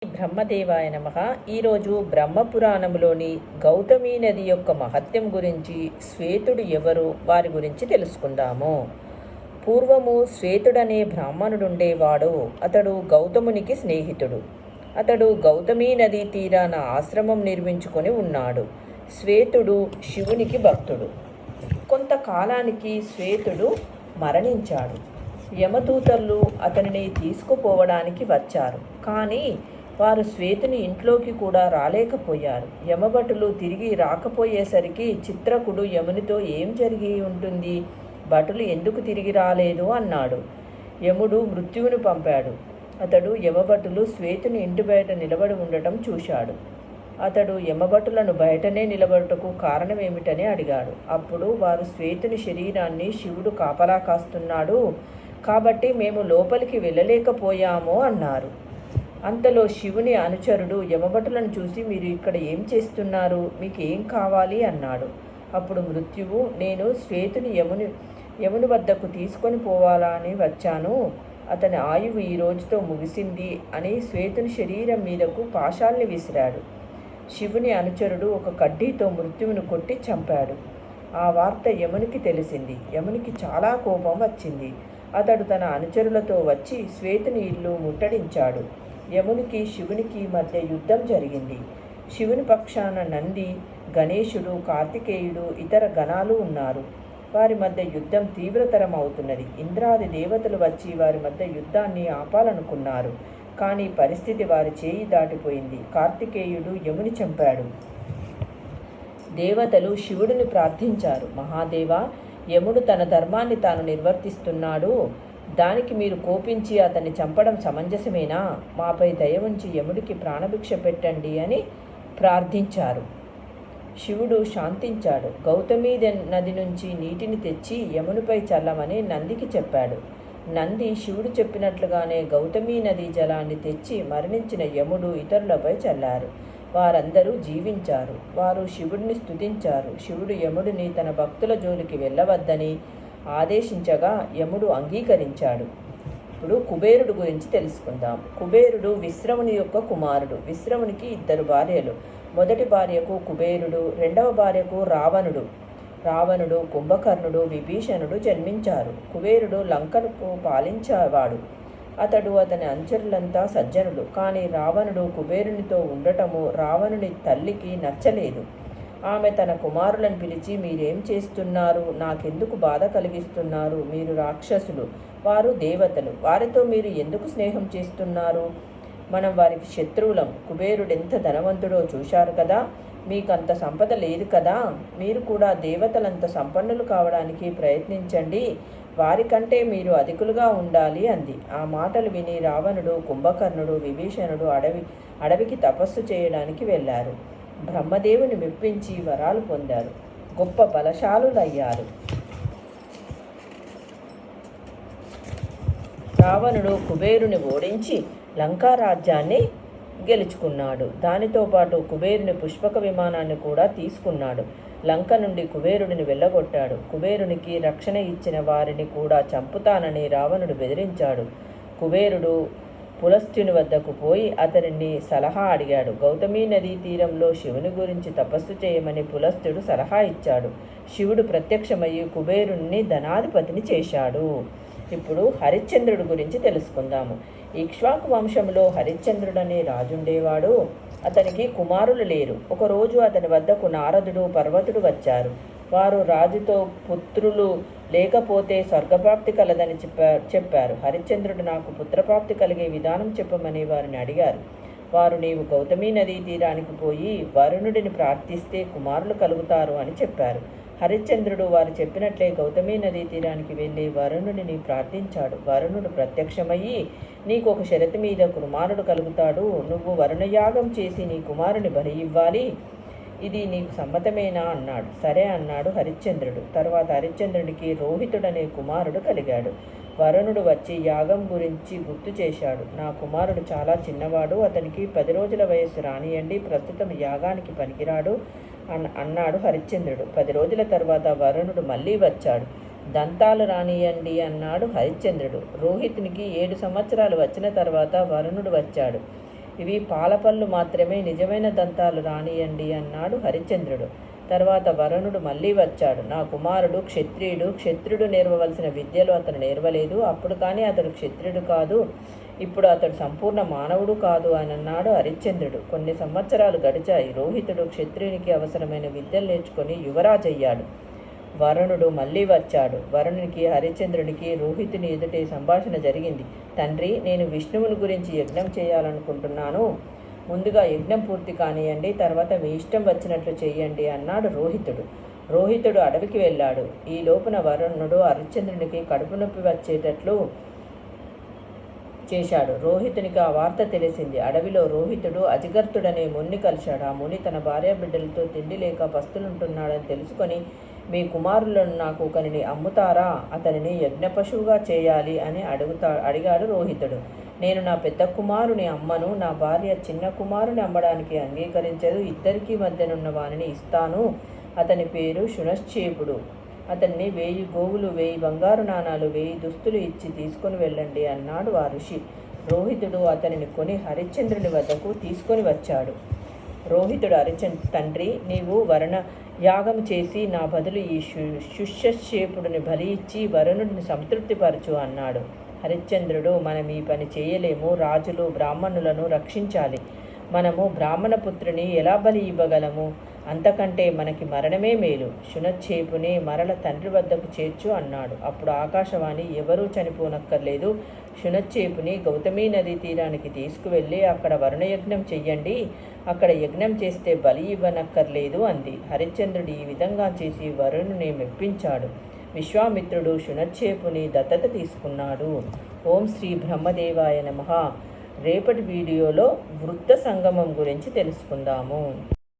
బ్రహ్మదేవాయ నమః. ఈరోజు బ్రహ్మపురాణంలోని గౌతమీ నది యొక్క మహత్యం గురించి, శ్వేతుడు ఎవరు, వారి గురించి తెలుసుకుందాము. పూర్వము శ్వేతుడనే బ్రాహ్మణుడుండేవాడు. అతడు గౌతమునికి స్నేహితుడు. అతడు గౌతమీ నదీ తీరాన ఆశ్రమం నిర్మించుకొని ఉన్నాడు. శ్వేతుడు శివునికి భక్తుడు. కొంతకాలానికి శ్వేతుడు మరణించాడు. యమదూతలు అతనిని తీసుకుపోవడానికి వచ్చారు. కానీ వారు శ్వేతుని ఇంట్లోకి కూడా రాలేకపోయారు. యమభటులు తిరిగి రాకపోయేసరికి చిత్రకుడు యమునితో ఏం జరిగి ఉంటుంది, భటులు ఎందుకు తిరిగి రాలేదు అన్నాడు. యముడు మృత్యువును పంపాడు. అతడు యమభటులు శ్వేతుని ఇంటి బయట నిలబడి ఉండటం చూశాడు. అతడు యమభటులను బయటనే నిలబడుటకు కారణమేమిటని అడిగాడు. అప్పుడు వారు శ్వేతుని శరీరాన్ని శివుడు కాపలా కాస్తున్నాడు కాబట్టి మేము లోపలికి వెళ్ళలేకపోయాము అన్నారు. అంతలో శివుని అనుచరుడు యమభటులను చూసి, మీరు ఇక్కడ ఏం చేస్తున్నారు, మీకు ఏం కావాలి అన్నాడు. అప్పుడు మృత్యువు, నేను శ్వేతుని యముని వద్దకు తీసుకొని పోవాలని వచ్చాను. అతని ఆయువు ఈ రోజుతో ముగిసింది అని శ్వేతుని శరీరం మీదకు పాశాల్ని విసిరాడు. శివుని అనుచరుడు ఒక కడ్డీతో మృత్యువును కొట్టి చంపాడు. ఆ వార్త యమునికి తెలిసింది. యమునికి చాలా కోపం వచ్చింది. అతడు తన అనుచరులతో వచ్చి శ్వేతుని ఇల్లు ముట్టడించాడు. యమునికి శివునికి మధ్య యుద్ధం జరిగింది. శివుని పక్షాన నంది, గణేశుడు, కార్తికేయుడు, ఇతర గణాలు ఉన్నారు. వారి మధ్య యుద్ధం తీవ్రతరం అవుతున్నది. ఇంద్రాది దేవతలు వచ్చి వారి మధ్య యుద్ధాన్ని ఆపాలనుకున్నారు. కానీ పరిస్థితి వారి చేయి దాటిపోయింది. కార్తికేయుడు యముని చంపాడు. దేవతలు శివుడిని ప్రార్థించారు. మహాదేవ, యముడు తన ధర్మాన్ని తాను నిర్వర్తిస్తున్నాడు. దానికి మీరు కోపించి అతన్ని చంపడం సమంజసమేనా? మాపై దయ ఉంచి యముడికి ప్రాణభిక్ష పెట్టండి అని ప్రార్థించారు. శివుడు శాంతించాడు. గౌతమీ నది నుంచి నీటిని తెచ్చి యమునిపై చల్లమని నందికి చెప్పాడు. నంది శివుడు చెప్పినట్లుగానే గౌతమీ నదీ జలాన్ని తెచ్చి మరణించిన యముడు ఇతరులపై చల్లారు. వారందరూ జీవించారు. వారు శివుడిని స్తుతించారు. శివుడు యముడిని తన భక్తుల జోలికి వెళ్ళవద్దని ఆదేశించగా యముడు అంగీకరించాడు. ఇప్పుడు కుబేరుడు గురించి తెలుసుకుందాం. కుబేరుడు విశ్రవుని యొక్క కుమారుడు. విశ్రవునికి 2 భార్యలు. మొదటి భార్యకు కుబేరుడు, రెండవ భార్యకు రావణుడు. రావణుడు, కుంభకర్ణుడు, విభీషణుడు జన్మించారు. కుబేరుడు లంకను పాలించేవాడు. అతడు అతని అనుచరులంతా సజ్జనులు. కానీ రావణుడు కుబేరునితో ఉండటము రావణుని తల్లికి నచ్చలేదు. ఆమె తన కుమారులను పిలిచి, మీరేం చేస్తున్నారు, నాకెందుకు బాధ కలిగిస్తున్నారు, మీరు రాక్షసులు, వారు దేవతలు, వారితో మీరు ఎందుకు స్నేహం చేస్తున్నారు, మనం వారికి శత్రువులం, కుబేరుడెంత ధనవంతుడో చూశారు కదా, మీకంత సంపద లేదు కదా, మీరు కూడా దేవతలంత సంపన్నులు కావడానికి ప్రయత్నించండి, వారికంటే మీరు అధికులుగా ఉండాలి అంది. ఆ మాటలు విని రావణుడు, కుంభకర్ణుడు, విభీషణుడు అడవికి తపస్సు చేయడానికి వెళ్ళారు. బ్రహ్మదేవుని మెప్పించి వరాలు పొందారు. గొప్ప బలశాలులయ్యారు. రావణుడు కుబేరుని ఓడించి లంకా రాజ్యాన్ని గెలుచుకున్నాడు. దానితో పాటు కుబేరుని పుష్పక విమానాన్ని కూడా తీసుకున్నాడు. లంక నుండి కుబేరుడిని వెళ్ళగొట్టాడు. కుబేరునికి రక్షణ ఇచ్చిన వారిని కూడా చంపుతానని రావణుడు బెదిరించాడు. కుబేరుడు పులస్త్యుని వద్దకు పోయి అతనిని సలహా అడిగాడు. గౌతమీ నదీ తీరంలో శివుని గురించి తపస్సు చేయమని పులస్త్యుడు సలహా ఇచ్చాడు. శివుడు ప్రత్యక్షమయ్యి కుబేరుణ్ణి ధనాధిపతిని చేశాడు. ఇప్పుడు హరిశ్చంద్రుడి గురించి తెలుసుకుందాము. ఇక్ష్వాకు వంశంలో హరిశ్చంద్రుడనే రాజుండేవాడు. అతనికి కుమారులు లేరు. ఒకరోజు అతని వద్దకు నారదుడు, పర్వతుడు వచ్చారు. వారు రాజుతో పుత్రులు లేకపోతే స్వర్గప్రాప్తి కలదని చెప్పారు. హరిశ్చంద్రుడు, నాకు పుత్రప్రాప్తి కలిగే విధానం చెప్పమని వారిని అడిగారు. వారు, నీవు గౌతమీ నదీ తీరానికి పోయి వరుణుడిని ప్రార్థిస్తే కుమారులు కలుగుతారు అని చెప్పారు. హరిశ్చంద్రుడు వారు చెప్పినట్లే గౌతమీ నదీ తీరానికి వెళ్ళి వరుణుడిని ప్రార్థించాడు. వరుణుడు ప్రత్యక్షమయ్యి, నీకు ఒక షరతు మీద కుమారుడు కలుగుతాడు. నువ్వు వరుణయాగం చేసి నీ కుమారుని బలి ఇవ్వాలి. ఇది నీకు సమ్మతమేనా అన్నాడు. సరే అన్నాడు హరిశ్చంద్రుడు. తర్వాత హరిశ్చంద్రుడికి రోహితుడనే కుమారుడు కలిగాడు. వరుణుడు వచ్చి యాగం గురించి గుర్తు చేశాడు. నా కుమారుడు చాలా చిన్నవాడు, అతనికి 10 రోజుల వయస్సు రానియండి, ప్రస్తుతం యాగానికి పనికిరాడు అన్నాడు హరిశ్చంద్రుడు. 10 రోజుల తర్వాత వరుణుడు మళ్ళీ వచ్చాడు. దంతాలు రానియండి అన్నాడు హరిశ్చంద్రుడు. రోహితునికి 7 సంవత్సరాలు వచ్చిన తర్వాత వరుణుడు వచ్చాడు. ఇవి పాలపళ్ళు మాత్రమే, నిజమైన దంతాలు రానియండి అన్నాడు హరిశ్చంద్రుడు. తర్వాత వరుణుడు మళ్ళీ వచ్చాడు. నా కుమారుడు క్షత్రియుడు, క్షత్రుడు నేర్వవలసిన విద్యలు అతను నేర్వలేదు, అప్పుడు కానీ అతడు క్షత్రియుడు కాదు, ఇప్పుడు అతడు సంపూర్ణ మానవుడు కాదు అని అన్నాడు హరిశ్చంద్రుడు. కొన్ని సంవత్సరాలు గడిచాయి. రోహితుడు క్షత్రియునికి అవసరమైన విద్యలు నేర్చుకొని యువరాజయ్యాడు. వరుణుడు మళ్ళీ వచ్చాడు. వరుణునికి, హరిశ్చంద్రునికి రోహితుని ఎదుటే సంభాషణ జరిగింది. తండ్రి, నేను విష్ణువుని గురించి యజ్ఞం చేయాలనుకుంటున్నాను. ముందుగా యజ్ఞం పూర్తి కానియండి, తర్వాత మీ ఇష్టం వచ్చినట్లు చేయండి అన్నాడు రోహితుడు. రోహితుడు అడవికి వెళ్ళాడు. ఈ లోపున వరుణుడు హరిశ్చంద్రునికి కడుపు నొప్పి వచ్చేటట్లు చేశాడు. రోహితునికి ఆ వార్త తెలిసింది. అడవిలో రోహితుడు అజిగర్తుడనే ముని కలిశాడు. ఆ ముని తన భార్య బిడ్డలతో తిండి లేక పస్తులుంటున్నాడని తెలుసుకొని, మీ కుమారులను నాకు ఒకరిని అమ్ముతారా? అతనిని యజ్ఞ పశువుగా చేయాలి అని అడిగాడు రోహితుడు. నేను నా పెద్ద కుమారుని అమ్మను, నా భార్య చిన్న కుమారుని అమ్మడానికి అంగీకరించదు. ఇద్దరికీ మధ్యనున్న వానిని ఇస్తాను. అతని పేరు శునశ్చేపుడు. అతన్ని 1000 గోవులు, 1000 బంగారు నాణాలు, 1000 దుస్తులు ఇచ్చి తీసుకొని వెళ్ళండి అన్నాడు ఆ ఋషి. రోహితుడు అతనిని కొని హరిశ్చంద్రుని వద్దకు తీసుకొని వచ్చాడు. రోహితుడు తండ్రి, నీవు వరుణ యాగం చేసి నా బదులు ఈ శుష్యశేపుడిని బలి ఇచ్చి వరుణుడిని సంతృప్తిపరచు అన్నాడు. హరిశ్చంద్రుడు, మనం ఈ పని చేయలేము. రాజులు బ్రాహ్మణులను రక్షించాలి. మనము బ్రాహ్మణ పుత్రుని ఎలా బలి ఇవ్వగలము? అంతకంటే మనకి మరణమే మేలు. శునచ్చేపుని మరల తండ్రి వద్దకు చేర్చు అన్నాడు. అప్పుడు ఆకాశవాణి, ఎవరూ చనిపోనక్కర్లేదు. శునచ్చేపుని గౌతమీ నదీ తీరానికి తీసుకువెళ్ళి అక్కడ వరుణయజ్ఞం చెయ్యండి. అక్కడ యజ్ఞం చేస్తే బలి ఇవ్వనక్కర్లేదు అంది. హరిశ్చంద్రుడు ఈ విధంగా చేసి వరుణుని మెప్పించాడు. విశ్వామిత్రుడు శునచ్చేపుని దత్తత తీసుకున్నాడు. ఓం శ్రీ బ్రహ్మదేవాయ నమః. రేపటి వీడియోలో వృత్త సంగమం గురించి తెలుసుకుందాము.